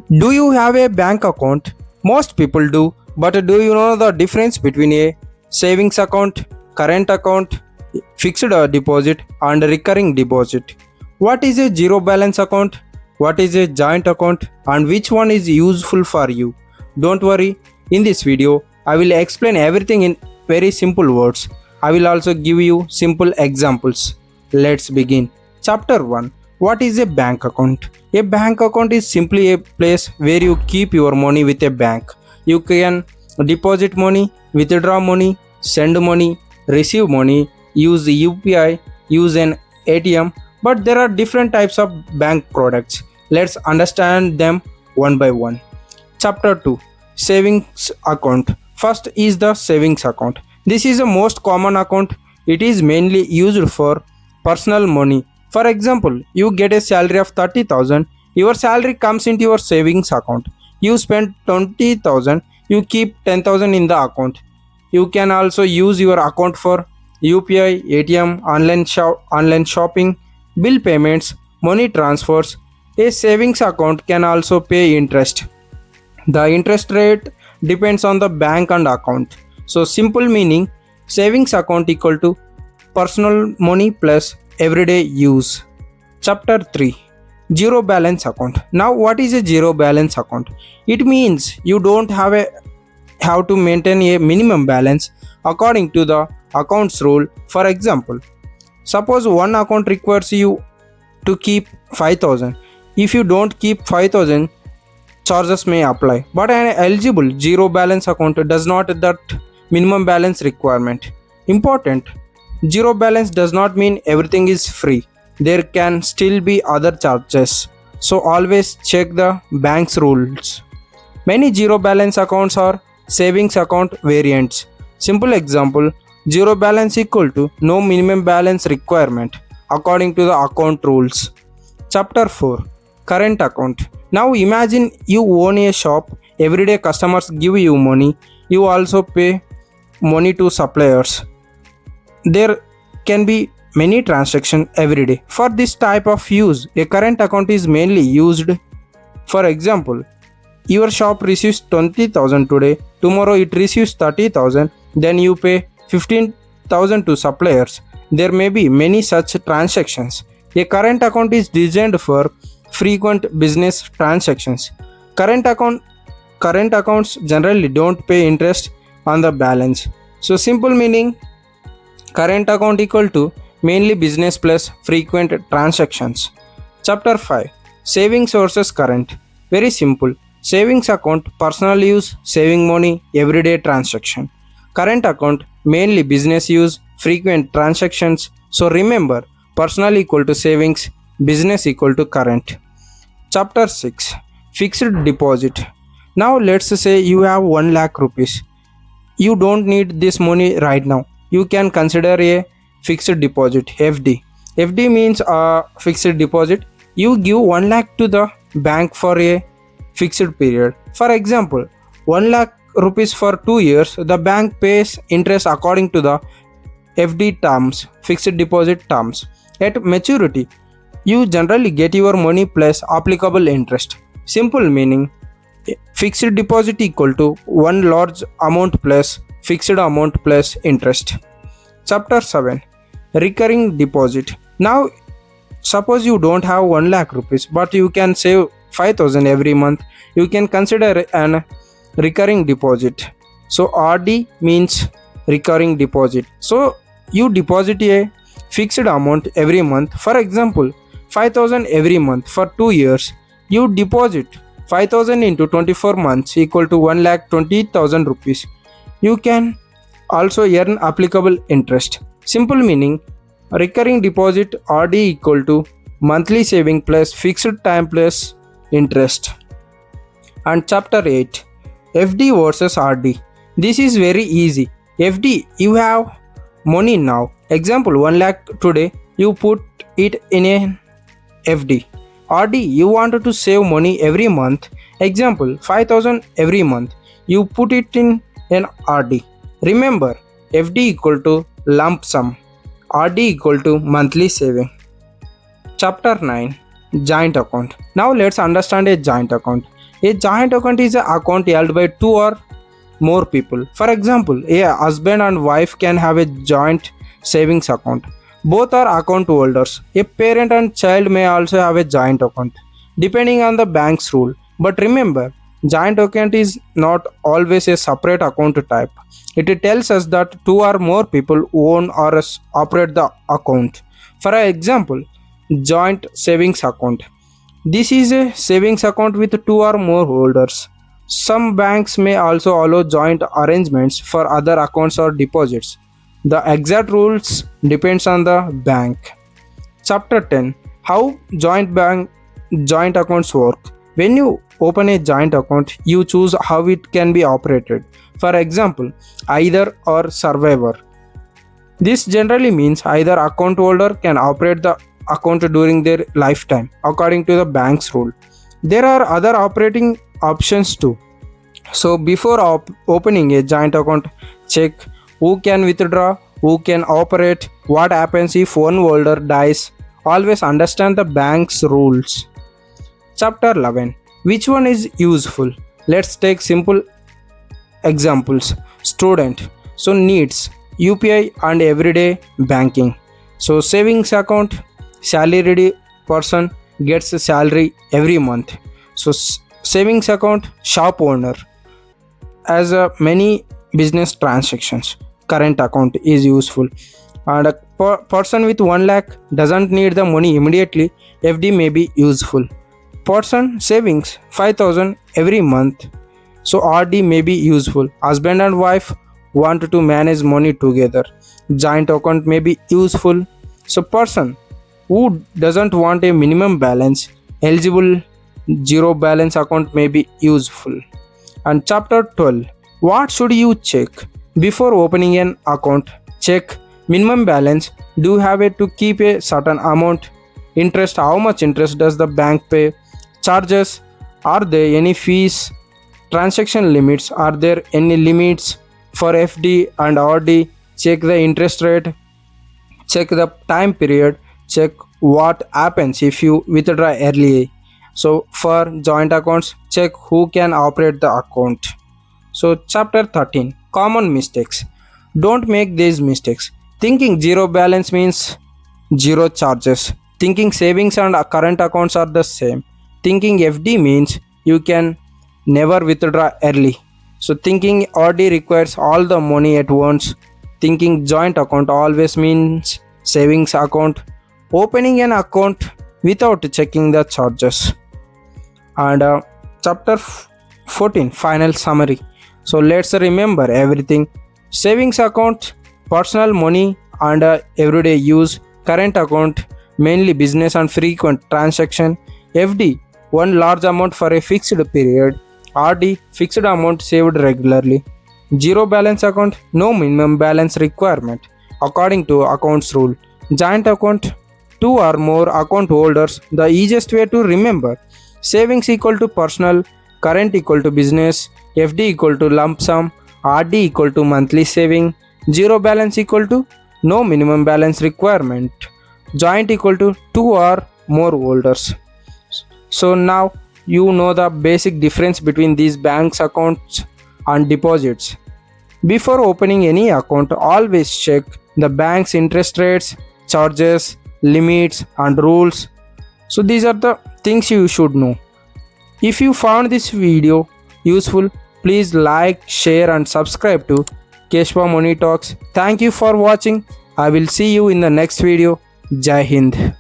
Do you have a bank account? Most people do, but do you know the difference between a savings account, current account, fixed deposit, and recurring deposit? What is a zero balance account? What is a joint account? And which one is useful for you? Don't worry, in this video, I will explain everything in very simple words. I will also give you simple examples. Let's begin. Chapter 1. What is a bank account? A bank account is simply a place where you keep your money with a bank. You can deposit money, withdraw money, send money, receive money, use the UPI, use an ATM, but there are different types of bank products. Let's understand them one by one. Chapter 2. Savings account. First is the savings account. This is the most common account. It is mainly used for personal money. For example, you get a salary of 30,000, your salary comes into your savings account. You spend 20,000, you keep 10,000 in the account. You can also use your account for UPI, ATM, online shopping, bill payments, money transfers. A savings account can also pay interest. The interest rate depends on the bank and account. So simple meaning, savings account equal to personal money plus everyday use. Chapter 3. Zero balance account. Now what is a zero balance account? It means you don't have to maintain a minimum balance according to the account's rule. For example, suppose one account requires you to keep 5,000. If you don't keep 5,000, charges may apply. But an eligible zero balance account does not that minimum balance requirement. Important. Zero balance does not mean everything is free. There can still be other charges. So always check the bank's rules. Many zero balance accounts are savings account variants. Simple example, zero balance equal to no minimum balance requirement according to the account rules. Chapter 4. Current account. Now imagine you own a shop. Everyday customers give you money. You also pay money to suppliers. There can be many transactions every day. For this type of use, a current account is mainly used. For example, your shop receives 20,000 today, tomorrow it receives 30,000, then you pay 15,000 to suppliers. There may be many such transactions. A current account is designed for frequent business transactions. Current accounts generally don't pay interest on the balance. So simple meaning, current account equal to mainly business plus frequent transactions. Chapter 5. Savings versus current. Very simple. Savings account, personal use, saving money, everyday transaction. Current account, mainly business use, frequent transactions. So remember, personal equal to savings, business equal to current. Chapter 6. Fixed deposit. Now let's say you have 1 lakh rupees. You don't need this money right now. You can consider a fixed deposit, FD. FD means a fixed deposit. You give 1 lakh to the bank for a fixed period. For example, 1 lakh rupees for 2 years, the bank pays interest according to the FD terms, fixed deposit terms. At maturity, you generally get your money plus applicable interest. Simple meaning, fixed deposit equal to one large amount plus fixed amount plus interest. Chapter 7. Recurring deposit. Now suppose you don't have 1 lakh rupees but you can save 5,000 every month. You can consider an recurring deposit. So RD means recurring deposit. So you deposit a fixed amount every month. For example, 5,000 every month for 2 years. You deposit 5,000 into 24 months equal to 1,20,000 rupees. You can also earn applicable interest. Simple meaning, recurring deposit RD equal to monthly saving plus fixed time plus interest. And chapter 8. FD versus RD. This is very easy. FD, you have money now. Example, 1 lakh today, you put it in a FD. RD, you wanted to save money every month. Example, 5,000 every month. You put it in an RD. Remember, FD equal to lump sum. RD equal to monthly saving. Chapter 9. Joint account. Now let's understand a joint account. A joint account is an account held by two or more people. For example, a husband and wife can have a joint savings account. Both are account holders. A parent and child may also have a joint account, depending on the bank's rule. But remember, joint account is not always a separate account type. It tells us that two or more people own or operate the account. For example, joint savings account. This is a savings account with two or more holders. Some banks may also allow joint arrangements for other accounts or deposits. The exact rules depends on the bank. Chapter 10. How joint accounts work. When you open a joint account, you choose how it can be operated. For example, either or survivor. This generally means either account holder can operate the account during their lifetime according to the bank's rule. There are other operating options too. So before opening a joint account, check who can withdraw, who can operate, what happens if one holder dies. Always understand the bank's rules. Chapter 11. Which one is useful? Let's take simple examples. Student. So needs UPI and everyday banking. So savings account, salaried person gets a salary every month. So savings account, shop owner as many business transactions. Current account is useful, and a person with 1 lakh doesn't need the money immediately. FD may be useful. Person savings 5,000 every month, so RD may be useful. Husband and wife want to manage money together. Joint account may be useful. So person who doesn't want a minimum balance, eligible zero balance account may be useful. And chapter 12. What should you check? Before opening an account, check minimum balance. Do you have to keep a certain amount? Interest, how much interest does the bank pay? Charges, are there any fees? Transaction limits, are there any limits? For FD and RD, check the interest rate, check the time period, check what happens if you withdraw early. So for joint accounts, check who can operate the account. So chapter 13. Common mistakes. Don't make these mistakes. Thinking zero balance means zero charges. Thinking savings and current accounts are the same. Thinking FD means you can never withdraw early. So thinking RD requires all the money at once. Thinking joint account always means savings account. Opening an account without checking the charges. And chapter 14. Final summary. So let's remember everything. Savings account, personal money and everyday use. Current account, mainly business and frequent transaction. FD, one large amount for a fixed period. RD, fixed amount saved regularly. Zero balance account, no minimum balance requirement according to accounts rule. Joint account, two or more account holders. The easiest way to remember: savings equal to personal, current equal to business, FD equal to lump sum, RD equal to monthly saving, zero balance equal to no minimum balance requirement, joint equal to two or more holders. So now you know the basic difference between these banks accounts and deposits. Before opening any account, always check the bank's interest rates, charges, limits and rules. So these are the things you should know. If you found this video useful, please like, share and subscribe to Keshwa Money Talks. Thank you for watching. I will see you in the next video. Jai Hind.